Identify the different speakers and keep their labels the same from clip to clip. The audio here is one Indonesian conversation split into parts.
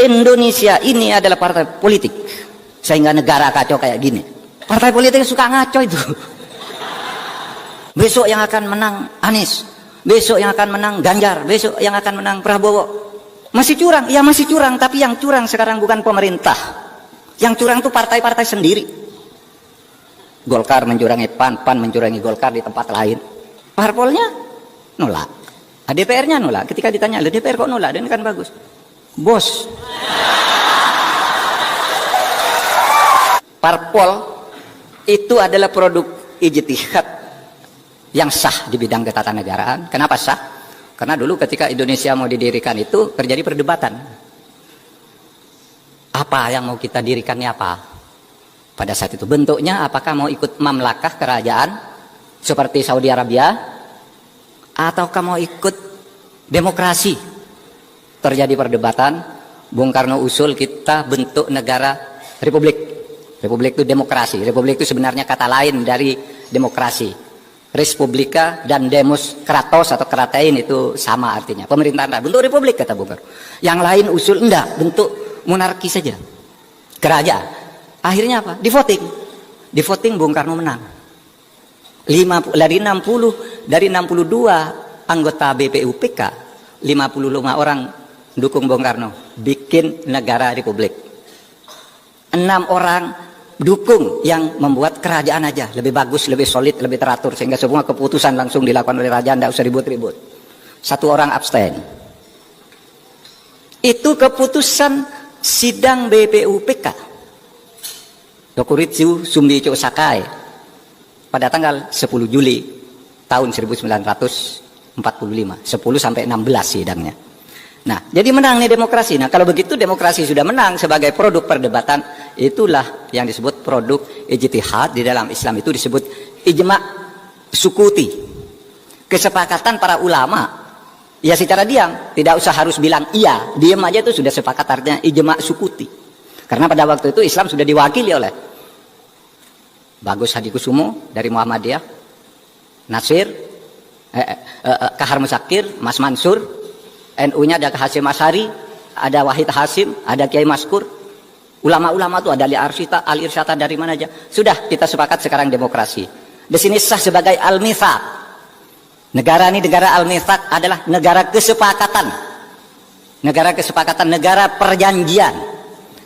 Speaker 1: Indonesia ini adalah partai politik, sehingga negara kacau kayak gini. Partai politik suka ngaco itu. Besok yang akan menang Anies, besok yang akan menang Ganjar, besok yang akan menang Prabowo. Masih curang, ya masih curang, tapi yang curang sekarang bukan pemerintah. Yang curang itu partai-partai sendiri. Golkar mencurangi PAN, PAN mencurangi Golkar di tempat lain. Parpolnya nolak, DPR-nya nolak. Ketika ditanya, DPR kok nolak? Dan kan bagus. Bos, parpol itu adalah produk ijtihad yang sah di bidang ketatanegaraan. Kenapa sah? Karena dulu ketika Indonesia mau didirikan itu terjadi perdebatan. Apa yang mau kita dirikan ini apa? Pada saat itu bentuknya apakah mau ikut mamlakah kerajaan seperti Saudi Arabia, ataukah mau ikut demokrasi? Terjadi perdebatan. Bung Karno usul kita bentuk negara republik. Republik itu demokrasi. Republik itu sebenarnya kata lain dari demokrasi. Respublika dan demos kratos atau kratein itu sama artinya. Pemerintahan bentuk republik kata Bung Karno. Yang lain usul enggak, bentuk monarki saja. Kerajaan. Akhirnya apa? Di voting. Di voting Bung Karno menang. Dari 62 anggota BPUPK, 55 orang dukung Bung Karno bikin negara republik. 6 orang dukung yang membuat kerajaan aja lebih bagus, lebih solid, lebih teratur, sehingga semua keputusan langsung dilakukan oleh raja, tidak usah ribut-ribut. 1 orang abstain. Itu keputusan sidang BPUPK Dokuritsu Sumbicho Sakai pada tanggal 10 Juli tahun 1945, 10 sampai 16 sidangnya. Nah, jadi menang nih demokrasi. Nah, kalau begitu demokrasi sudah menang sebagai produk perdebatan, itulah yang disebut produk ijtihad. Di dalam Islam itu disebut ijma' sukuti. Kesepakatan para ulama. Ya secara diam, tidak usah harus bilang iya, diam aja itu sudah sepakat, artinya ijma' sukuti. Karena pada waktu itu Islam sudah diwakili oleh Bagus Hadikusumo dari Muhammadiyah, Nasir, Kahar Musakir, Mas Mansur, NU-nya ada Hasyim Asy'ari, ada Wahid Hasim, ada Kiai Maskur. Ulama-ulama itu ada Ali Irsyata dari mana aja. Sudah kita sepakat sekarang demokrasi. Di sini sah sebagai al-mitsaq. Negara ini negara al-mitsaq adalah negara kesepakatan. Negara kesepakatan, negara perjanjian.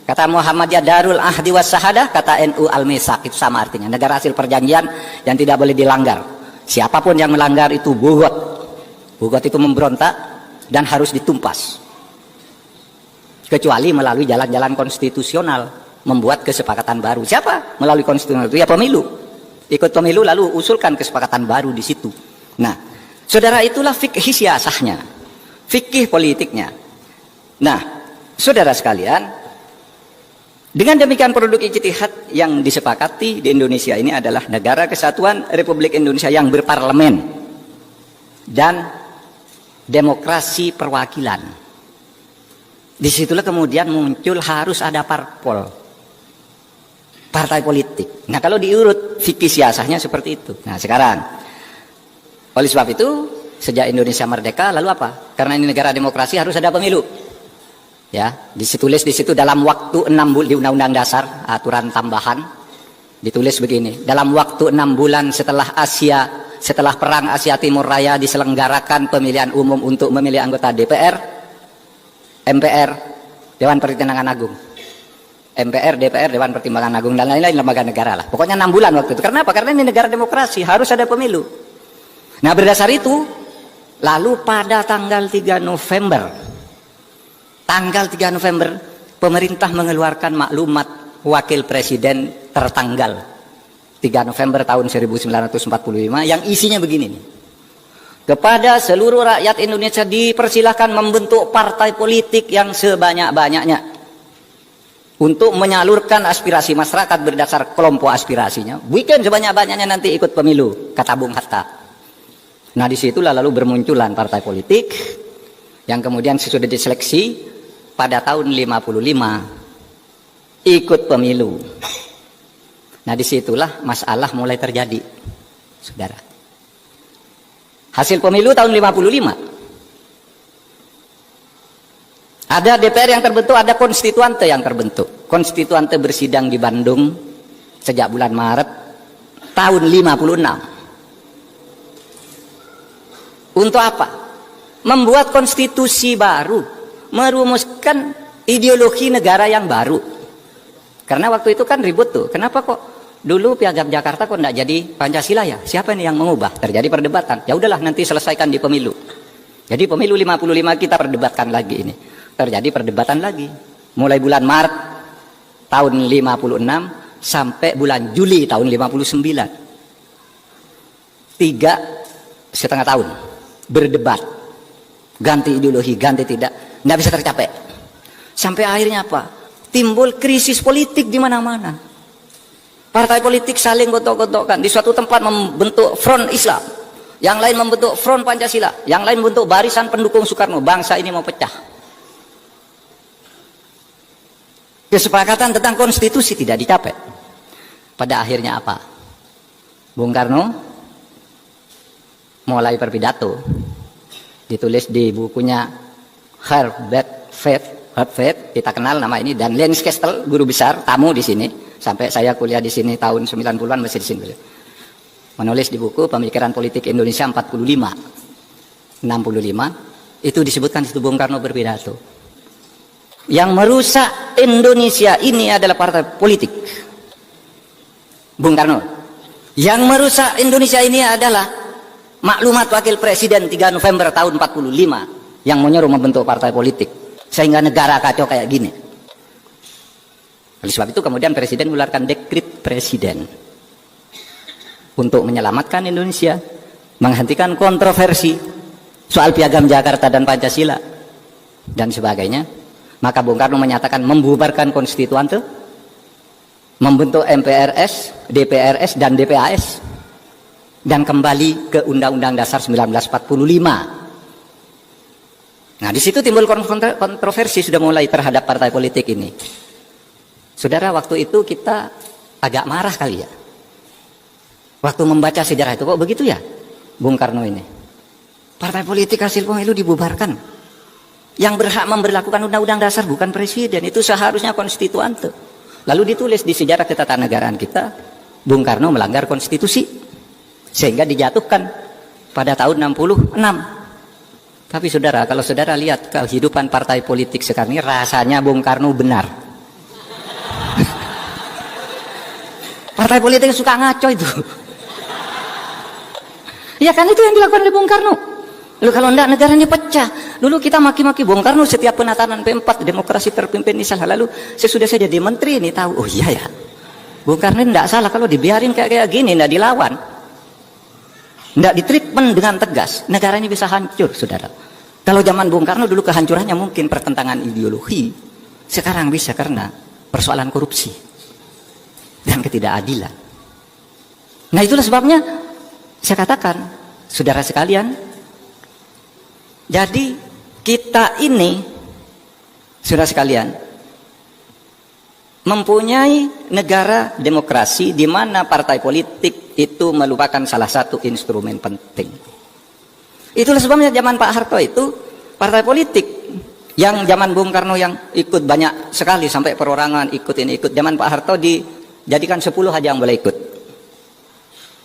Speaker 1: Kata Muhammadiyah Darul Ahdi was Sahadah, kata NU al-mitsaq itu sama artinya. Negara hasil perjanjian yang tidak boleh dilanggar. Siapapun yang melanggar itu bugot. Bugot itu memberontak dan harus ditumpas, kecuali melalui jalan-jalan konstitusional, membuat kesepakatan baru. Siapa? Melalui konstitusional itu ya pemilu. Ikut pemilu lalu usulkan kesepakatan baru di situ. Nah, saudara, itulah fikih siasahnya, fikih politiknya. Nah, saudara sekalian, dengan demikian produk ijtihad yang disepakati di Indonesia ini adalah Negara Kesatuan Republik Indonesia yang berparlemen dan demokrasi perwakilan. Disitulah kemudian muncul harus ada parpol, partai politik. Nah, kalau diurut fikih siasahnya seperti itu. Nah, sekarang oleh sebab itu sejak Indonesia merdeka lalu apa? Karena ini negara demokrasi harus ada pemilu. Ya, ditulis di situ dalam waktu 6 bulan di Undang-Undang Dasar aturan tambahan ditulis begini, dalam waktu 6 bulan setelah Perang Asia Timur Raya diselenggarakan pemilihan umum untuk memilih anggota DPR, MPR, Dewan Pertimbangan Agung, MPR, DPR, Dewan Pertimbangan Agung, dan lain-lain lembaga negara lah. Pokoknya 6 bulan waktu itu. Karena apa? Karena ini negara demokrasi, harus ada pemilu. Nah, berdasar itu, lalu pada tanggal 3 November, pemerintah mengeluarkan maklumat wakil presiden tertanggal 3 November tahun 1945 yang isinya begini nih. Kepada seluruh rakyat Indonesia dipersilahkan membentuk partai politik yang sebanyak-banyaknya untuk menyalurkan aspirasi masyarakat berdasar kelompok aspirasinya. Bikin sebanyak-banyaknya, nanti ikut pemilu, kata Bung Hatta. Nah, disitulah lalu bermunculan partai politik yang kemudian sudah diseleksi pada tahun 55 ikut pemilu. Nah, disitulah masalah mulai terjadi, saudara. Hasil pemilu tahun 55. Ada DPR yang terbentuk, ada konstituante yang terbentuk. Konstituante bersidang di Bandung sejak bulan Maret tahun 56. Untuk apa? Membuat konstitusi baru, merumuskan ideologi negara yang baru. Karena waktu itu kan ribut tuh. Kenapa kok dulu Piagam Jakarta kok enggak jadi Pancasila ya? Siapa nih yang mengubah? Terjadi perdebatan. Ya udahlah, nanti selesaikan di pemilu. Jadi pemilu 55 kita perdebatkan lagi ini. Terjadi perdebatan lagi. Mulai bulan Maret tahun 56 sampai bulan Juli tahun 59. 3,5 tahun berdebat. Ganti ideologi, ganti tidak. Nggak bisa tercapai. Sampai akhirnya apa? Timbul krisis politik di mana-mana. Partai politik saling gontok-gontokkan. Di suatu tempat membentuk front Islam, yang lain membentuk front Pancasila, yang lain membentuk barisan pendukung Soekarno. Bangsa ini mau pecah. Kesepakatan tentang konstitusi tidak dicapai. Pada akhirnya apa? Bung Karno mulai berpidato, ditulis di bukunya Herbert Faith, kita kenal nama ini, dan Lens Kestel, guru besar, tamu di sini, sampai saya kuliah di sini tahun 90-an masih di sini. Menulis di buku Pemikiran Politik Indonesia 65, itu disebutkan itu Bung Karno berpidato. Yang merusak Indonesia ini adalah partai politik. Bung Karno. Yang merusak Indonesia ini adalah maklumat Wakil Presiden 3 November tahun 45 yang menyuruh membentuk partai politik sehingga negara kacau kayak gini. Oleh sebab itu kemudian Presiden mengeluarkan dekret Presiden untuk menyelamatkan Indonesia, menghentikan kontroversi soal Piagam Jakarta dan Pancasila dan sebagainya. Maka Bung Karno menyatakan membubarkan konstituante, membentuk MPRS, DPRS dan DPAS, dan kembali ke Undang-Undang Dasar 1945. Nah, di situ timbul kontroversi sudah mulai terhadap partai politik ini. Saudara, waktu itu kita agak marah kali ya. Waktu membaca sejarah itu, kok begitu ya Bung Karno ini? Partai politik hasil pemilu dibubarkan. Yang berhak memberlakukan undang-undang dasar bukan presiden, itu seharusnya konstituante. Lalu ditulis di sejarah ketatanegaraan kita, Bung Karno melanggar konstitusi sehingga dijatuhkan pada tahun 66. Tapi saudara, kalau saudara lihat kehidupan partai politik sekarang ini, rasanya Bung Karno benar. Partai politik suka ngaco itu. Ya kan, itu yang dilakukan oleh Bung Karno. Lalu kalau enggak, negara ini pecah. Dulu kita maki-maki Bung Karno setiap penatanan P4, demokrasi terpimpin ini salah. Lalu sesudah saya jadi menteri ini tahu, oh iya ya, Bung Karno enggak salah kalau dibiarin kayak gini, enggak dilawan, enggak ditreatment dengan tegas, negara ini bisa hancur, saudara. Kalau zaman Bung Karno dulu kehancurannya mungkin pertentangan ideologi, sekarang bisa karena persoalan korupsi dan ketidakadilan. Nah, itulah sebabnya saya katakan, saudara sekalian, jadi kita ini, saudara sekalian, mempunyai negara demokrasi di mana partai politik itu merupakan salah satu instrumen penting. Itulah sebabnya zaman Pak Harto itu partai politik yang zaman Bung Karno yang ikut banyak sekali sampai perorangan ikut ini ikut. Zaman Pak Harto dijadikan 10 aja yang boleh ikut.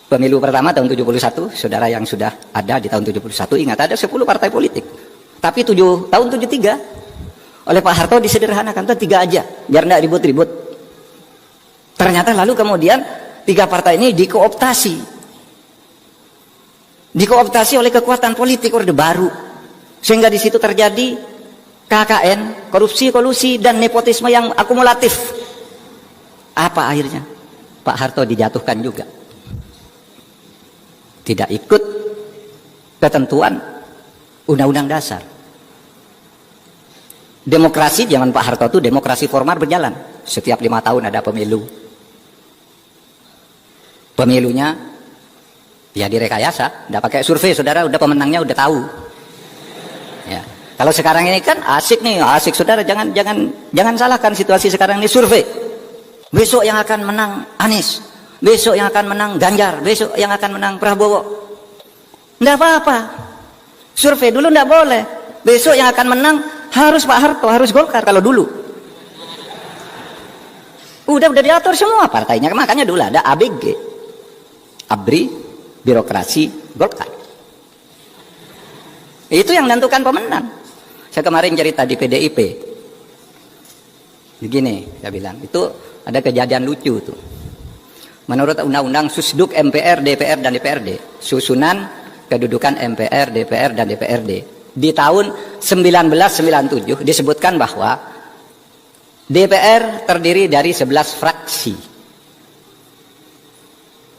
Speaker 1: Pemilu pertama tahun 71, saudara yang sudah ada di tahun 71 ingat ada 10 partai politik. Tapi tahun 73 oleh Pak Harto disederhanakan, 3 aja biar enggak ribut-ribut. Ternyata lalu kemudian 3 partai ini dikooptasi. Dikooptasi oleh kekuatan politik Orde Baru. Sehingga di situ terjadi KKN, korupsi, kolusi dan nepotisme yang akumulatif. Apa akhirnya? Pak Harto dijatuhkan juga. Tidak ikut ketentuan undang-undang dasar. Demokrasi zaman Pak Harto itu demokrasi formal berjalan. Setiap 5 tahun ada pemilu. Pemilunya ya direkayasa, tidak pakai survei, saudara, udah pemenangnya udah tahu. Ya. Kalau sekarang ini kan asik nih, asik saudara, jangan salahkan situasi sekarang ini survei. Besok yang akan menang Anies, besok yang akan menang Ganjar, besok yang akan menang Prabowo. Tidak apa-apa. Survei dulu tidak boleh. Besok yang akan menang harus Pak Harto, harus Golkar kalau dulu. Udah diatur semua partainya, makanya dulu ada ABG, ABRI, birokrasi, Golkar. Itu yang menentukan pemenang. Saya kemarin cerita di PDIP. Begini, saya bilang, itu ada kejadian lucu tuh. Menurut Undang-Undang Susduk MPR, DPR, dan DPRD, susunan kedudukan MPR, DPR, dan DPRD di tahun 1997 disebutkan bahwa DPR terdiri dari 11 fraksi.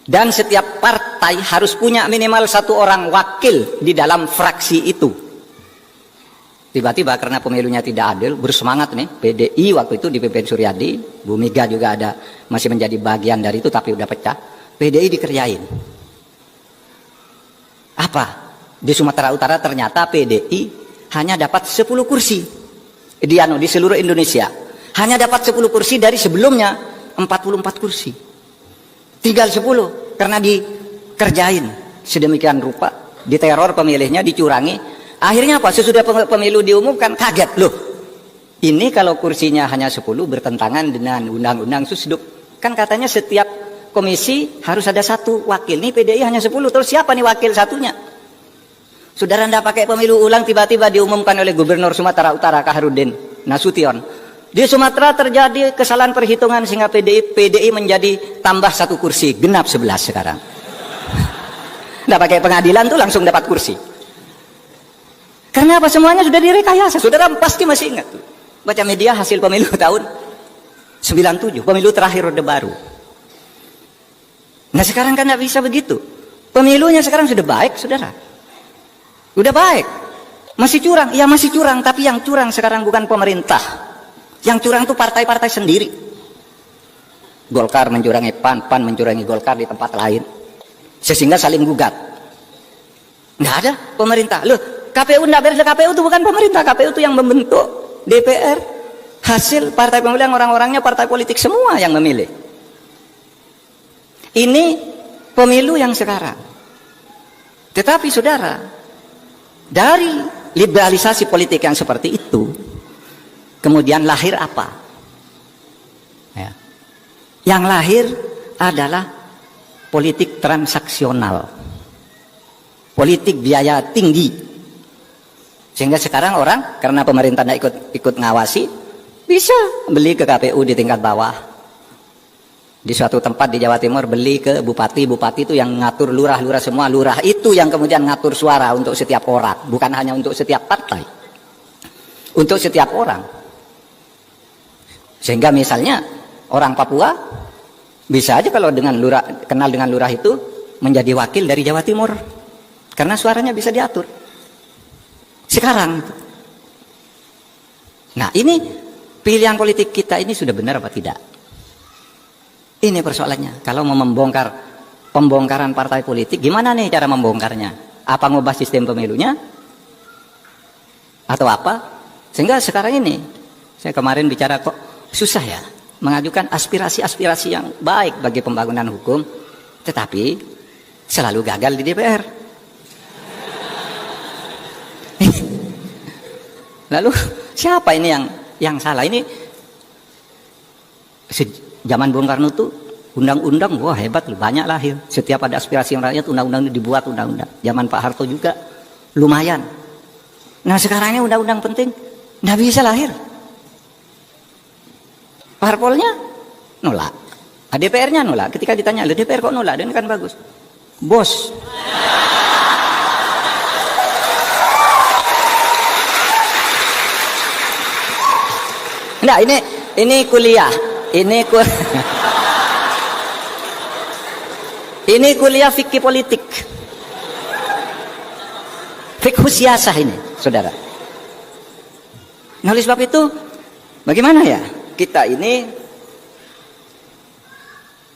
Speaker 1: Dan setiap partai harus punya minimal 1 orang wakil di dalam fraksi itu. Tiba-tiba karena pemilunya tidak adil, bersemangat nih PDI waktu itu dipimpin Suryadi, Bu Mega juga ada masih menjadi bagian dari itu tapi udah pecah. PDI dikerjain. Apa? Di Sumatera Utara ternyata PDI hanya dapat 10 kursi. Di seluruh Indonesia hanya dapat 10 kursi dari sebelumnya 44 kursi. Tinggal 10 karena dikerjain sedemikian rupa, diteror pemilihnya, dicurangi. Akhirnya apa? Sesudah pemilu diumumkan kaget loh. Ini kalau kursinya hanya 10 bertentangan dengan undang-undang Susduk. Kan katanya setiap komisi harus ada 1 wakil. Nih PDI hanya 10. Terus siapa nih wakil satunya? Saudara anda pakai pemilu ulang tiba-tiba diumumkan oleh Gubernur Sumatera Utara Kaharudin Nasution. Di Sumatera terjadi kesalahan perhitungan sehingga PDI menjadi tambah 1 kursi, genap 11 sekarang. Nggak pakai pengadilan tuh langsung dapat kursi. Karena apa? Semuanya sudah direkayasa. Saudara pasti masih ingat tuh. Baca media hasil pemilu tahun 97, pemilu terakhir Orde Baru. Nah sekarang kan nggak bisa begitu. Pemilunya sekarang sudah baik, saudara. Udah baik. Masih curang, ya masih curang. Tapi yang curang sekarang bukan pemerintah. Yang curang itu partai-partai sendiri. Golkar mencurangi PAN, PAN mencurangi Golkar di tempat lain. Sehingga saling gugat. Nggak ada pemerintah. Loh, KPU nggak beres. KPU itu bukan pemerintah. KPU itu yang membentuk DPR. Hasil partai pemilihan orang-orangnya partai politik semua yang memilih. Ini pemilu yang sekarang. Tetapi saudara, dari liberalisasi politik yang seperti itu, kemudian lahir apa? Ya. Yang lahir adalah politik transaksional, politik biaya tinggi. Sehingga sekarang orang karena pemerintah tidak ikut ngawasi, bisa beli ke KPU di tingkat bawah. Di suatu tempat di Jawa Timur beli ke bupati, bupati itu yang ngatur lurah-lurah semua, lurah itu yang kemudian ngatur suara untuk setiap orang, bukan hanya untuk setiap partai, untuk setiap orang. Sehingga misalnya orang Papua bisa aja kalau dengan lurah, kenal dengan lurah itu menjadi wakil dari Jawa Timur karena suaranya bisa diatur sekarang. Nah ini pilihan politik kita ini sudah benar apa tidak? Ini persoalannya. Kalau mau membongkar pembongkaran partai politik, gimana nih cara membongkarnya? Apa ngubah sistem pemilunya? Atau apa? Sehingga sekarang ini, saya kemarin bicara kok susah ya mengajukan aspirasi-aspirasi yang baik bagi pembangunan hukum, tetapi selalu gagal di DPR. Lalu siapa ini yang salah? Ini zaman Bung Karno tuh undang-undang, wah hebat loh, banyak lahir. Setiap ada aspirasi rakyat, undang-undang dibuat undang-undang. Zaman Pak Harto juga lumayan. Nah sekarang ini undang-undang penting, nggak bisa lahir. Parpolnya nolak, DPR-nya nolak. Ketika ditanya, DPR kok nolak? Dan kan bagus, bos. Enggak, ini kuliah. Ini kuliah fikih politik, fikih siasah ini, saudara. Nah, oleh sebab itu, bagaimana ya kita ini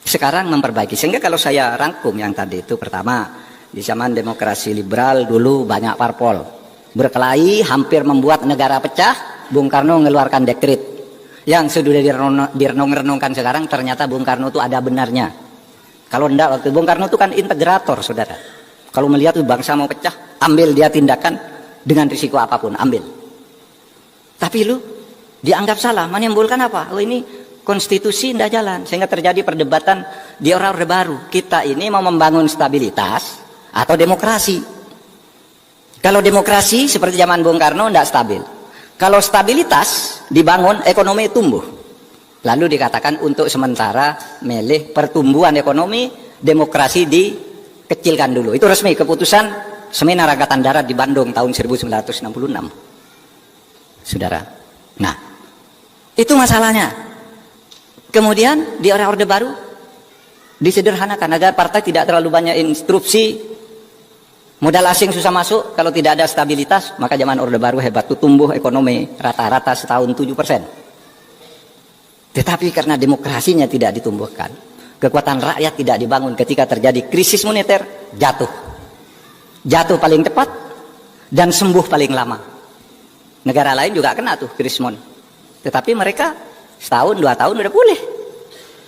Speaker 1: sekarang memperbaiki? Sehingga kalau saya rangkum yang tadi itu, pertama, di zaman demokrasi liberal dulu banyak parpol berkelahi, hampir membuat negara pecah. Bung Karno mengeluarkan dekret. Yang sudah direnung-renungkan sekarang, ternyata Bung Karno itu ada benarnya. Kalau enggak, waktu Bung Karno itu kan integrator, saudara. Kalau melihat bangsa mau pecah, ambil dia tindakan dengan risiko apapun, ambil. Tapi lu dianggap salah, menimbulkan apa? Oh ini konstitusi tidak jalan, sehingga terjadi perdebatan di Orde Baru. Kita ini mau membangun stabilitas atau demokrasi. Kalau demokrasi seperti zaman Bung Karno tidak stabil. Kalau stabilitas dibangun, ekonomi tumbuh. Lalu dikatakan untuk sementara milih pertumbuhan ekonomi, demokrasi dikecilkan dulu. Itu resmi keputusan Seminar Angkatan Darat di Bandung tahun 1966. Saudara. Nah, itu masalahnya. Kemudian di Orde Baru disederhanakan agar partai tidak terlalu banyak instruksi, modal asing susah masuk. Kalau tidak ada stabilitas, maka zaman Orde Baru hebat tuh, tumbuh ekonomi rata-rata setahun 7%. Tetapi karena demokrasinya tidak ditumbuhkan, kekuatan rakyat tidak dibangun, ketika terjadi krisis moneter, jatuh. Jatuh paling cepat dan sembuh paling lama. Negara lain juga kena tuh krisis moneter. Tetapi mereka setahun, 2 tahun udah pulih.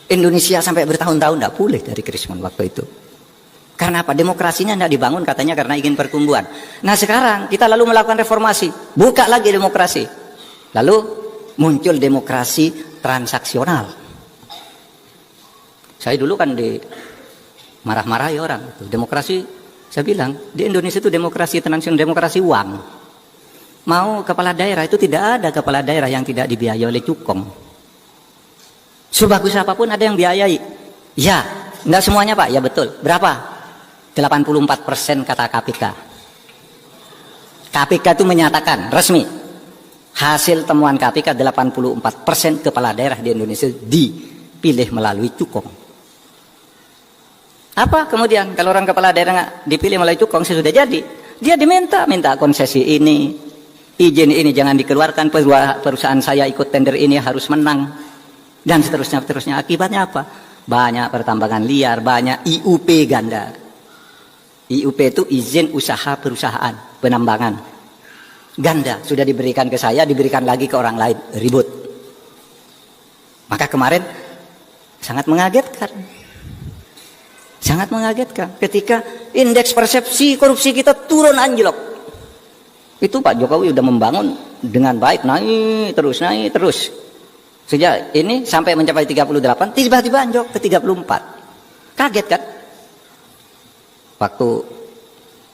Speaker 1: Indonesia sampai bertahun-tahun tidak pulih dari krisis moneter waktu itu. Karena apa? Demokrasinya tidak dibangun katanya karena ingin pertumbuhan. Nah sekarang kita lalu melakukan reformasi, buka lagi demokrasi. Lalu muncul demokrasi transaksional. Saya dulu kan marah-marahi orang. Demokrasi, saya bilang di Indonesia itu demokrasi transaksional, demokrasi uang. Mau kepala daerah itu tidak ada kepala daerah yang tidak dibiayai oleh cukong. Sebagus apapun ada yang biayai. Ya, enggak semuanya Pak. Ya betul. Berapa? 84% kata KPK. KPK itu menyatakan resmi. Hasil temuan KPK 84% kepala daerah di Indonesia dipilih melalui cukong. Apa kemudian kalau orang kepala daerah dipilih melalui cukong sudah jadi, dia minta konsesi ini, izin ini jangan dikeluarkan, perusahaan saya ikut tender ini harus menang, dan seterusnya. Akibatnya apa? Banyak pertambangan liar, banyak IUP ganda. IUP itu izin usaha perusahaan penambangan. Ganda, sudah diberikan ke saya, diberikan lagi ke orang lain, ribut. Maka kemarin sangat mengagetkan. Sangat mengagetkan ketika indeks persepsi korupsi kita turun anjlok. Itu Pak Jokowi udah membangun dengan baik, naik terus. Sejak ini sampai mencapai 38, tiba-tiba anjlok ke 34. Kaget kan? Waktu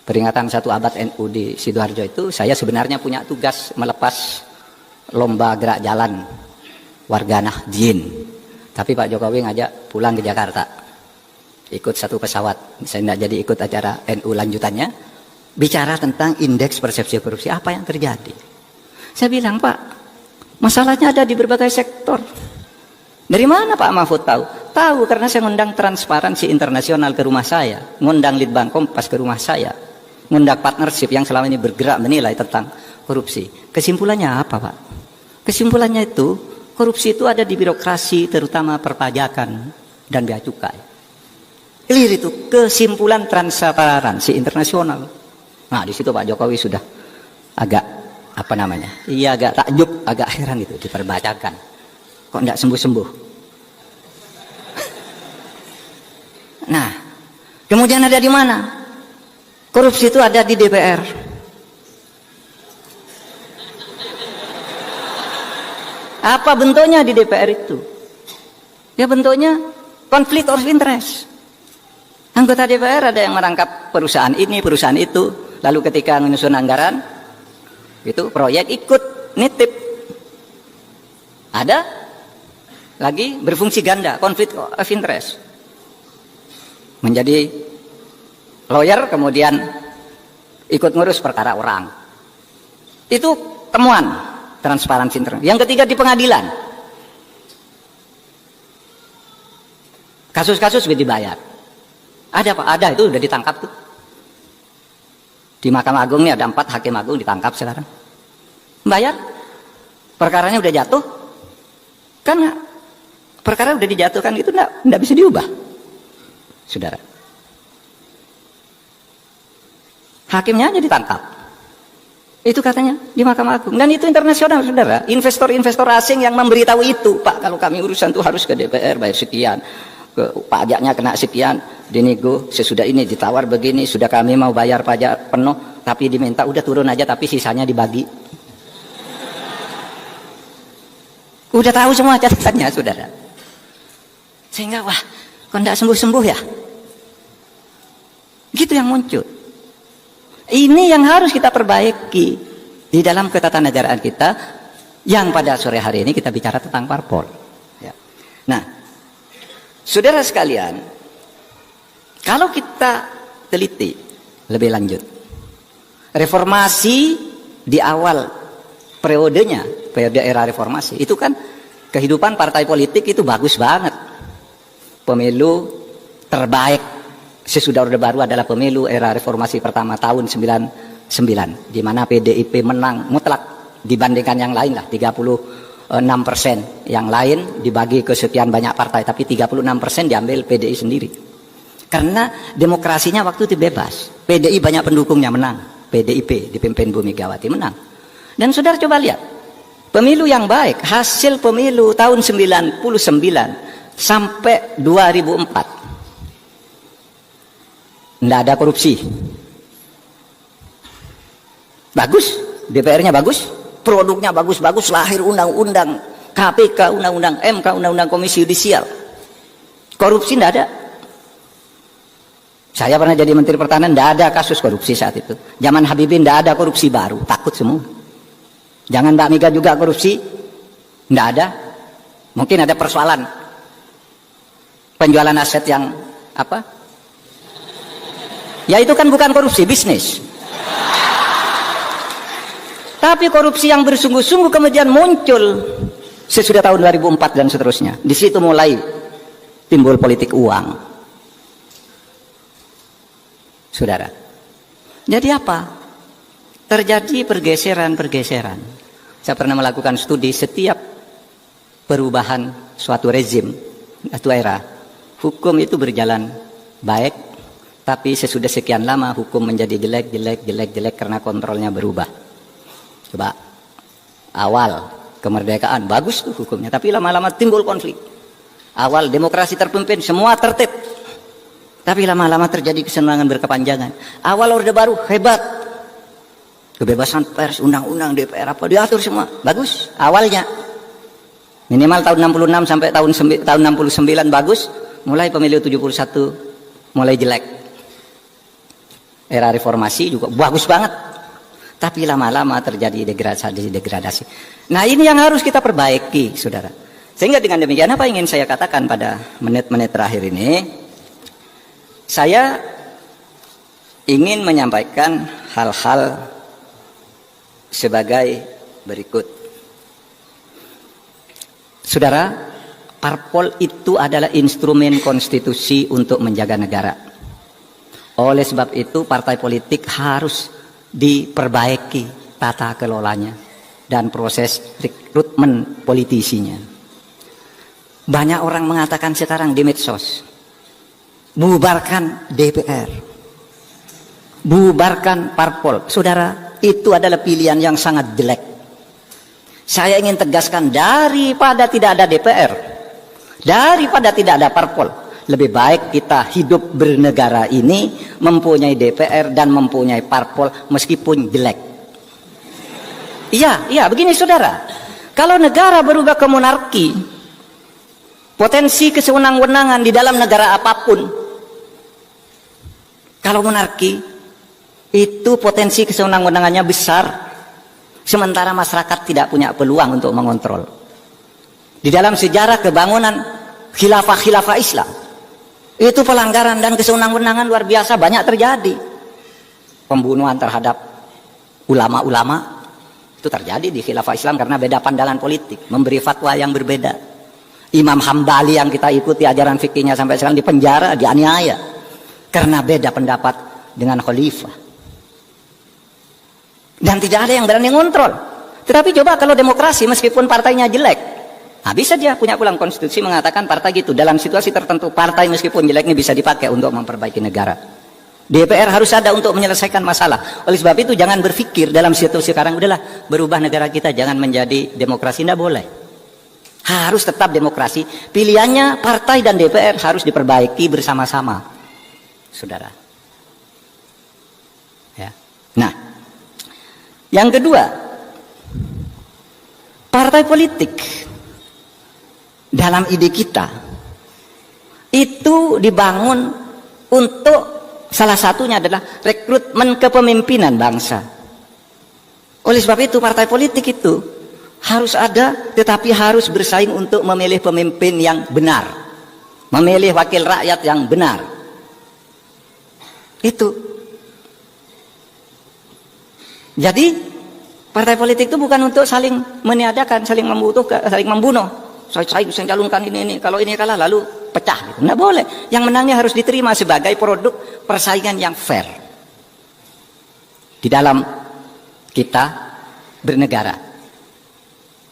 Speaker 1: peringatan 1 abad NU di Sidoarjo itu, saya sebenarnya punya tugas melepas lomba gerak jalan warga Nahdien. Tapi Pak Jokowi ngajak pulang ke Jakarta, ikut satu pesawat. Saya tidak jadi ikut acara NU lanjutannya, bicara tentang indeks persepsi korupsi. Apa yang terjadi? Saya bilang, Pak, masalahnya ada di berbagai sektor. Dari mana Pak Mahfud tahu? Tahu karena saya ngundang Transparansi Internasional ke rumah saya, ngundang Litbang Kompas ke rumah saya, ngundang partnership yang selama ini bergerak menilai tentang korupsi. Kesimpulannya apa Pak? Kesimpulannya itu, korupsi itu ada di birokrasi, terutama perpajakan dan bea cukai. Clear itu kesimpulan Transparansi Internasional. Nah di situ Pak Jokowi sudah agak iya agak takjub, agak heran itu diperbacakan. Kok tidak sembuh-sembuh? Nah, kemudian ada di mana? Korupsi itu ada di DPR. Apa bentuknya di DPR itu? Ya bentuknya konflik of interest. Anggota DPR ada yang merangkap perusahaan ini, perusahaan itu. Lalu ketika menyusun anggaran, itu proyek ikut nitip. Ada lagi berfungsi ganda, konflik of interest. Menjadi lawyer kemudian ikut ngurus perkara orang. Itu temuan Transparansi Internasional. Yang ketiga di pengadilan. Kasus-kasus sudah dibayar. Ada Pak, ada, itu sudah ditangkap tuh. Di Mahkamah Agung ini ada 4 hakim agung ditangkap sekarang. Bayar. Perkaranya udah jatuh. Kan perkara udah dijatuhkan itu enggak bisa diubah. Saudara. Hakimnya aja ditangkap. Itu katanya di Mahkamah Agung. Dan itu internasional, saudara. Investor-investor asing yang memberitahu itu. Pak, kalau kami urusan tuh harus ke DPR, bayar sekian. Pajaknya kena sekian. Dinego, sesudah ini ditawar begini. Sudah kami mau bayar pajak penuh. Tapi diminta, udah turun aja, tapi sisanya dibagi. Udah tahu semua catatannya, saudara. Sehingga wah, kok tidak sembuh-sembuh ya? Gitu yang muncul. Ini yang harus kita perbaiki di dalam ketatanegaraan kita, yang pada sore hari ini kita bicara tentang parpol. Ya. Nah, saudara sekalian, kalau kita teliti lebih lanjut, reformasi di awal periode era reformasi itu kan kehidupan partai politik itu bagus banget. Pemilu terbaik sesudah Orde Baru adalah pemilu era reformasi pertama tahun 99, di mana PDIP menang mutlak dibandingkan yang lain lah, 36%. Yang lain dibagi ke sekian banyak partai, tapi 36% diambil PDI sendiri. Karena demokrasinya waktu itu bebas. PDI banyak pendukungnya menang. PDIP dipimpin Bu Megawati menang. Dan saudara coba lihat, pemilu yang baik, hasil pemilu tahun 99 sampai 2004. Tidak ada korupsi. Bagus, DPR-nya bagus, produknya bagus-bagus, lahir undang-undang KPK, undang-undang MK, undang-undang Komisi Yudisial. Korupsi tidak ada. Saya pernah jadi Menteri Pertahanan, tidak ada kasus korupsi saat itu. Zaman Habibie tidak ada korupsi baru, takut semua. Jangan Mbak Mega juga korupsi, tidak ada. Mungkin ada persoalan penjualan aset yang apa? Ya itu kan bukan korupsi, bisnis. Tapi korupsi yang bersungguh-sungguh kemudian muncul sesudah tahun 2004 dan seterusnya. Di situ mulai timbul politik uang. Saudara. Jadi apa? Terjadi pergeseran-pergeseran. Saya pernah melakukan studi setiap perubahan suatu rezim, suatu era. Hukum itu berjalan baik. Tapi sesudah sekian lama hukum menjadi jelek karena kontrolnya berubah. Coba awal kemerdekaan bagus tuh hukumnya, tapi lama-lama timbul konflik. Awal demokrasi terpimpin, semua tertib, tapi lama-lama terjadi kesenangan berkepanjangan. Awal Orde Baru hebat, kebebasan pers, undang-undang DPR apa diatur semua, bagus awalnya. Minimal tahun 66 sampai tahun 69 bagus, mulai pemilu 71 mulai jelek. Era reformasi juga bagus banget, tapi lama-lama terjadi degradasi. Nah ini yang harus kita perbaiki, saudara. Sehingga dengan demikian apa ingin saya katakan pada menit-menit terakhir ini, saya ingin menyampaikan hal-hal sebagai berikut. Saudara, parpol itu adalah instrumen konstitusi untuk menjaga negara. Oleh sebab itu partai politik harus diperbaiki tata kelolanya dan proses rekrutmen politisinya. Banyak orang mengatakan sekarang di medsos, bubarkan DPR, bubarkan parpol. Saudara, itu adalah pilihan yang sangat jelek. Saya ingin tegaskan, daripada tidak ada DPR, daripada tidak ada parpol, lebih baik kita hidup bernegara ini mempunyai DPR dan mempunyai parpol meskipun jelek. Iya, begini saudara. Kalau negara berubah ke monarki, potensi kesewenang-wenangan di dalam negara apapun, kalau monarki itu potensi kesewenang-wenangannya besar, sementara masyarakat tidak punya peluang untuk mengontrol. Di dalam sejarah kebangunan khilafah Islam, itu pelanggaran dan kesewenang-wenangan luar biasa banyak terjadi. Pembunuhan terhadap ulama-ulama itu terjadi di khilafah Islam karena beda pandangan politik, memberi fatwa yang berbeda. Imam Hambali yang kita ikuti ajaran fikihnya sampai sekarang dipenjara, dianiaya karena beda pendapat dengan khalifah. Dan tidak ada yang berani ngontrol. Tetapi coba kalau demokrasi meskipun partainya jelek, bisa dia punya pulang konstitusi mengatakan partai gitu. Dalam situasi tertentu partai meskipun jeleknya bisa dipakai untuk memperbaiki negara. DPR harus ada untuk menyelesaikan masalah. Oleh sebab itu jangan berpikir dalam situasi sekarang udahlah berubah negara kita jangan menjadi demokrasi, tidak boleh. Harus tetap demokrasi. Pilihannya partai dan DPR harus diperbaiki bersama-sama, saudara. Ya. Nah, yang kedua, partai politik dalam ide kita itu dibangun untuk salah satunya adalah rekrutmen kepemimpinan bangsa. Oleh sebab itu partai politik itu harus ada, tetapi harus bersaing untuk memilih pemimpin yang benar, memilih wakil rakyat yang benar. Itu. Jadi partai politik itu bukan untuk saling meniadakan, saling membutuhkan, saling membunuh. Saya calonkan ini, kalau ini kalah lalu pecah gitu. Nggak boleh. Yang menangnya harus diterima sebagai produk persaingan yang fair di dalam kita bernegara.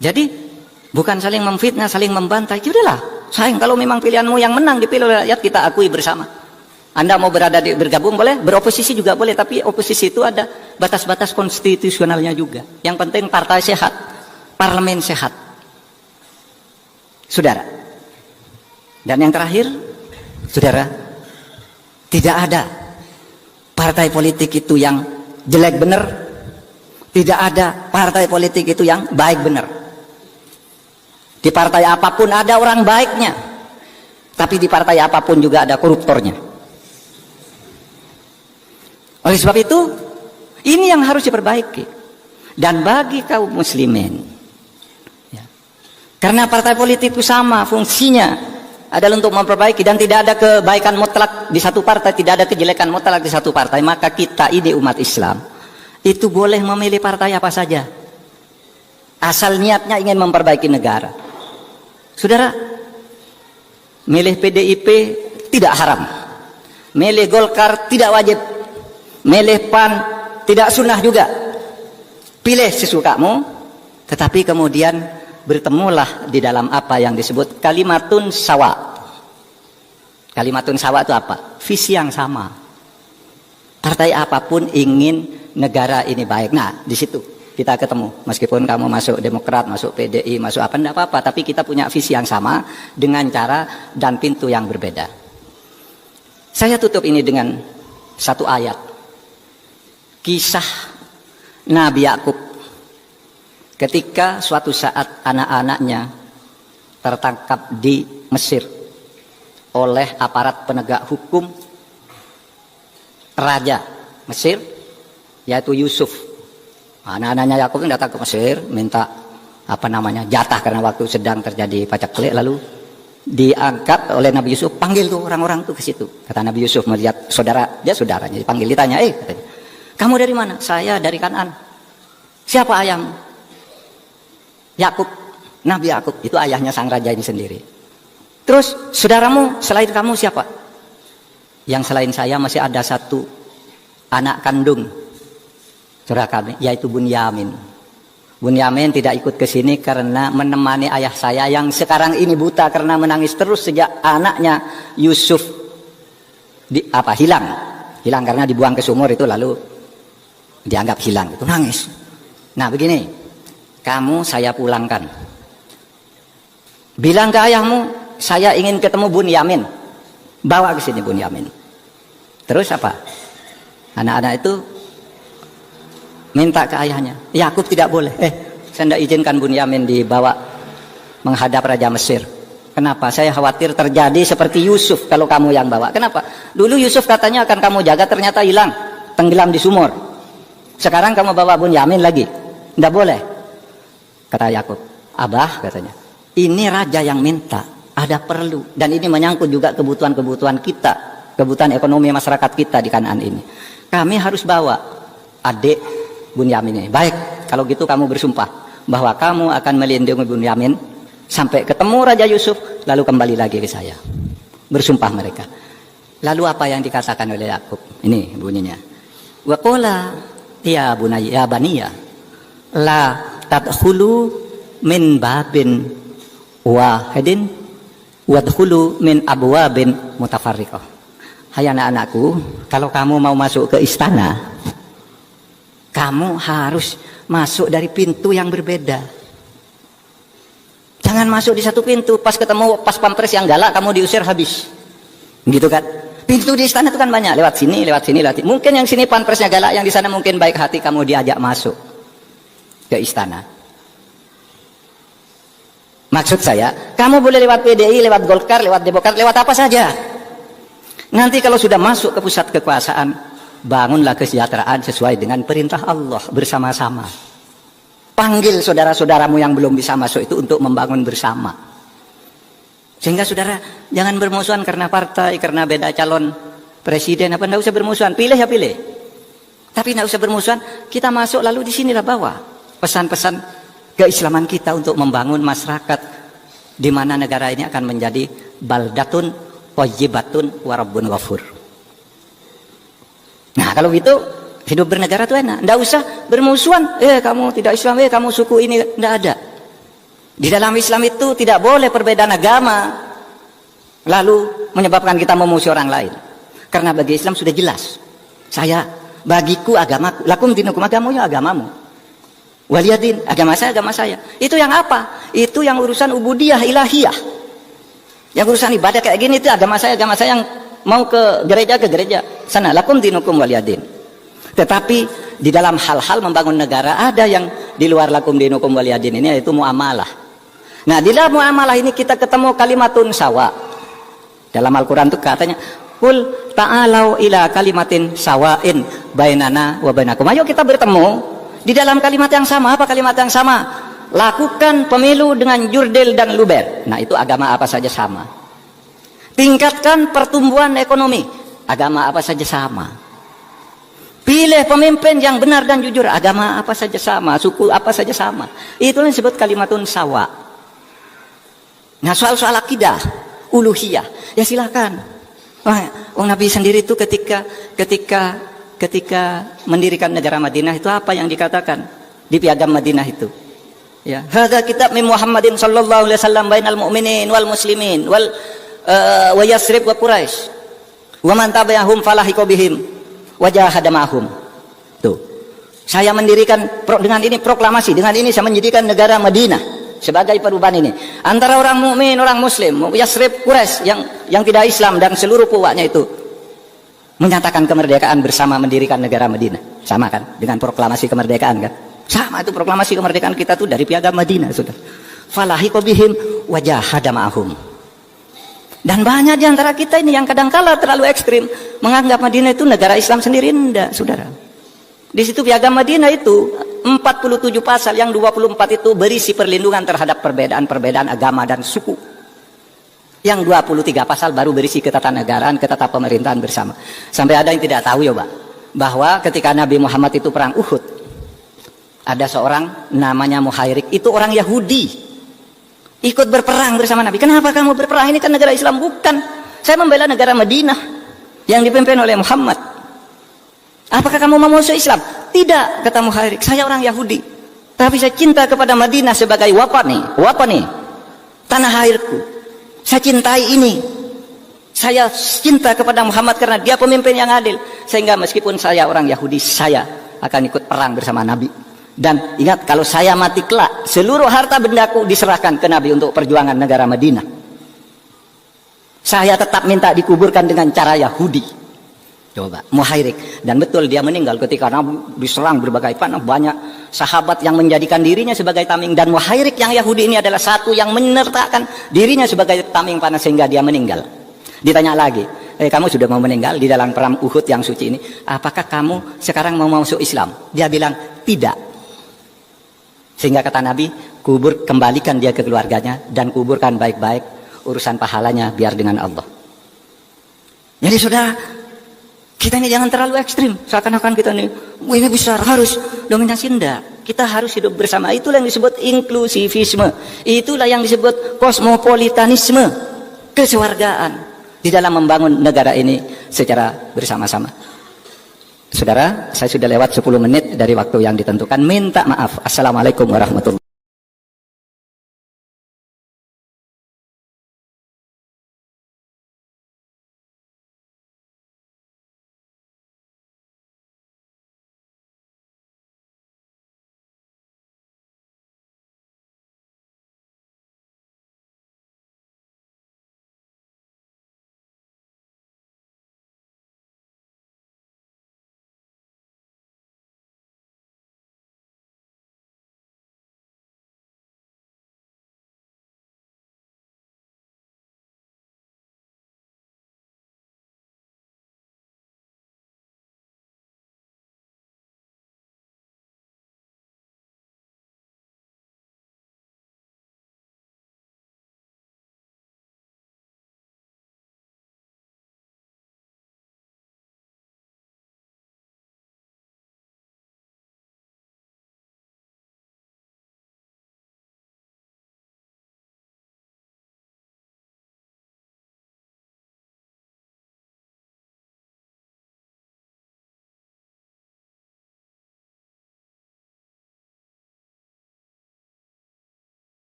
Speaker 1: Jadi bukan saling memfitnah, saling membantai. Sudahlah, sayang kalau memang pilihanmu yang menang dipilih oleh rakyat, kita akui bersama. Anda mau bergabung boleh, beroposisi juga boleh, tapi oposisi itu ada batas-batas konstitusionalnya juga. Yang penting partai sehat, parlemen sehat. Saudara. Dan yang terakhir, saudara, tidak ada partai politik itu yang jelek benar, tidak ada partai politik itu yang baik benar. Di partai apapun ada orang baiknya, tapi di partai apapun juga ada koruptornya. Oleh sebab itu, ini yang harus diperbaiki. Dan bagi kaum muslimin, ya, karena partai politik itu sama fungsinya adalah untuk memperbaiki, dan tidak ada kebaikan mutlak di satu partai, tidak ada kejelekan mutlak di satu partai, maka kita ini umat Islam itu boleh memilih partai apa saja asal niatnya ingin memperbaiki negara. Saudara, milih PDIP tidak haram, milih Golkar tidak wajib, milih PAN tidak sunnah juga. Pilih sesukamu, tetapi kemudian bertemulah di dalam apa yang disebut kalimatun sawa. Kalimatun sawa itu apa? Visi yang sama. Partai apapun ingin negara ini baik. Nah, di situ kita ketemu. Meskipun kamu masuk Demokrat, masuk PDI, masuk apa, enggak apa-apa, tapi kita punya visi yang sama dengan cara dan pintu yang berbeda. Saya tutup ini dengan satu ayat. Kisah Nabi Yakub ketika suatu saat anak-anaknya tertangkap di Mesir oleh aparat penegak hukum raja Mesir, yaitu Yusuf. Anak-anaknya Yakub datang ke Mesir minta jatah karena waktu sedang terjadi pacaklik, lalu diangkat oleh Nabi Yusuf, panggil tuh orang-orang tuh ke situ. Kata Nabi Yusuf melihat saudaranya dipanggil, ditanya, katanya, kamu dari mana? Saya dari Kanaan. Siapa ayahmu? Yakub, Nabi Yakub, itu ayahnya sang raja ini sendiri. Terus saudaramu selain kamu siapa? Yang selain saya masih ada satu anak kandung saudara kami, yaitu Bunyamin. Bunyamin tidak ikut ke sini karena menemani ayah saya yang sekarang ini buta karena menangis terus sejak anaknya Yusuf hilang karena dibuang ke sumur itu, lalu dianggap hilang, itu nangis. Nah begini, kamu saya pulangkan, bilang ke ayahmu saya ingin ketemu Bunyamin, bawa ke sini Bunyamin. Terus apa? Anak-anak itu minta ke ayahnya, Yakub tidak boleh, saya tidak izinkan Bunyamin dibawa menghadap Raja Mesir. Kenapa? Saya khawatir terjadi seperti Yusuf kalau kamu yang bawa. Kenapa? Dulu Yusuf katanya akan kamu jaga, ternyata hilang, tenggelam di sumur. Sekarang kamu bawa Bunyamin lagi, tidak boleh. Kata Yakub, Abah katanya, ini raja yang minta, ada perlu, dan ini menyangkut juga kebutuhan-kebutuhan kita, kebutuhan ekonomi masyarakat kita di Kanaan ini. Kami harus bawa adik Bunyamin ini. Baik, kalau gitu kamu bersumpah bahwa kamu akan melindungi Bunyamin sampai ketemu Raja Yusuf, lalu kembali lagi ke saya. Bersumpah mereka. Lalu apa yang dikatakan oleh Yakub? Ini bunyinya. Wa qala ya bunayya ya baniya la tadkhulu min babin wahidin wadkhulu min abwabin mutafarriqah. Hai anak-anakku, kalau kamu mau masuk ke istana, kamu harus masuk dari pintu yang berbeda. Jangan masuk di satu pintu, pas ketemu pas pampres yang galak kamu diusir habis. Gitu kan? Pintu di istana itu kan banyak, lewat sini, lewat sini, lewat sini. Mungkin yang sini pampresnya galak, yang di sana mungkin baik hati, kamu diajak masuk ke istana. Maksud saya, kamu boleh lewat PDI, lewat Golkar, lewat Demokrat, lewat apa saja. Nanti kalau sudah masuk ke pusat kekuasaan, bangunlah kesejahteraan sesuai dengan perintah Allah bersama-sama. Panggil saudara-saudaramu yang belum bisa masuk itu untuk membangun bersama. Sehingga saudara jangan bermusuhan karena partai, karena beda calon presiden, apa enggak usah bermusuhan, pilih ya pilih. Tapi enggak usah bermusuhan, kita masuk lalu di sinilah bawa pesan-pesan keislaman kita untuk membangun masyarakat di mana negara ini akan menjadi baldatun thayyibatun wa rabbun ghafur. Nah, kalau gitu hidup bernegara itu enak, enggak usah bermusuhan, kamu tidak Islam, kamu suku ini, enggak ada. Di dalam Islam itu tidak boleh perbedaan agama lalu menyebabkan kita memusuhi orang lain. Karena bagi Islam sudah jelas. Bagiku agamaku, lakum dinukum, agamamu agamamu. Waliyadin, agama saya. Itu yang apa? Itu yang urusan ubudiyah ilahiyah. Yang urusan ibadah kayak gini itu agama saya yang mau ke gereja sana, lakum dinukum waliyadin. Tetapi di dalam hal-hal membangun negara ada yang di luar lakum dinukum waliyadin ini, yaitu muamalah. Nah, di dalam muamalah ini kita ketemu kalimatun sawa. Dalam Al-Quran itu katanya, Qul ta'alau ila kalimatin sawain bainana wa bainakum. Ayo kita bertemu di dalam kalimat yang sama. Apa kalimat yang sama? Lakukan pemilu dengan jurdil dan luber. Nah, itu agama apa saja sama. Tingkatkan pertumbuhan ekonomi. Agama apa saja sama. Pilih pemimpin yang benar dan jujur. Agama apa saja sama. Suku apa saja sama. Itu yang disebut kalimatun sawa. Nah, soal-soal akidah, uluhiyah, ya silakan. Nabi sendiri itu ketika mendirikan negara Madinah itu apa yang dikatakan di piagam Madinah itu? Ya, hadza kitab min Muhammadin sallallahu alaihi wasallam bainal mu'minin wal muslimin wal wa Yasrib wa Quraisy. Wa man tabi'ahum falahiqa bihim wa jahada ma'hum. Tuh. Saya mendirikan dengan ini proklamasi, dengan ini saya mendirikan negara Madinah sebagai perubahan ini antara orang mukmin, orang muslim, Yasrib, Quraisy yang tidak Islam dan seluruh puaknya itu menyatakan kemerdekaan bersama mendirikan negara Madinah. Sama kan dengan proklamasi kemerdekaan kan? Sama itu proklamasi kemerdekaan kita tuh dari piagam Madinah, Saudara. Falahiqa bihim wa jahada ma'hum. Dan banyak di antara kita ini yang kadang-kala terlalu ekstrim menganggap Madinah itu negara Islam sendiri. Enggak, Saudara. Di situ piagam Madinah itu 47 pasal, yang 24 itu berisi perlindungan terhadap perbedaan agama dan suku. Yang 23 pasal baru berisi ketatanegaraan, pemerintahan bersama. Sampai ada yang tidak tahu ya, Pak, bahwa ketika Nabi Muhammad itu perang Uhud, ada seorang namanya Muhairik, itu orang Yahudi, ikut berperang bersama Nabi. Kenapa kamu berperang? Ini kan negara Islam. Bukan, saya membela negara Madinah yang dipimpin oleh Muhammad. Apakah kamu mau masuk Islam? Tidak, kata Muhairik, saya orang Yahudi, tapi saya cinta kepada Madinah sebagai wapani, tanah airku. Saya cintai ini. Saya cinta kepada Muhammad karena dia pemimpin yang adil. Sehingga meskipun saya orang Yahudi, saya akan ikut perang bersama Nabi. Dan ingat, kalau saya mati kelak, seluruh harta bendaku diserahkan ke Nabi untuk perjuangan negara Madinah. Saya tetap minta dikuburkan dengan cara Yahudi. Coba, Muhairik. Dan betul dia meninggal ketika Nabi diserang berbagai panah. Banyak sahabat yang menjadikan dirinya sebagai tameng. Dan Muhairik yang Yahudi ini adalah satu yang menyertakan dirinya sebagai tameng panah sehingga dia meninggal. Ditanya lagi, kamu sudah mau meninggal di dalam perang Uhud yang suci ini, apakah kamu sekarang mau masuk Islam? Dia bilang tidak. Sehingga kata Nabi, kembalikan dia ke keluarganya dan kuburkan baik-baik, urusan pahalanya biar dengan Allah. Jadi saudara, kita ini jangan terlalu ekstrim, seakan-akan kita ini besar, harus dominasi. Enggak, kita harus hidup bersama. Itulah yang disebut inklusivisme, itulah yang disebut kosmopolitanisme, kesewargaan di dalam membangun negara ini secara bersama-sama. Saudara, saya sudah lewat 10 menit dari waktu yang ditentukan. Minta maaf. Assalamualaikum warahmatullahi wabarakatuh.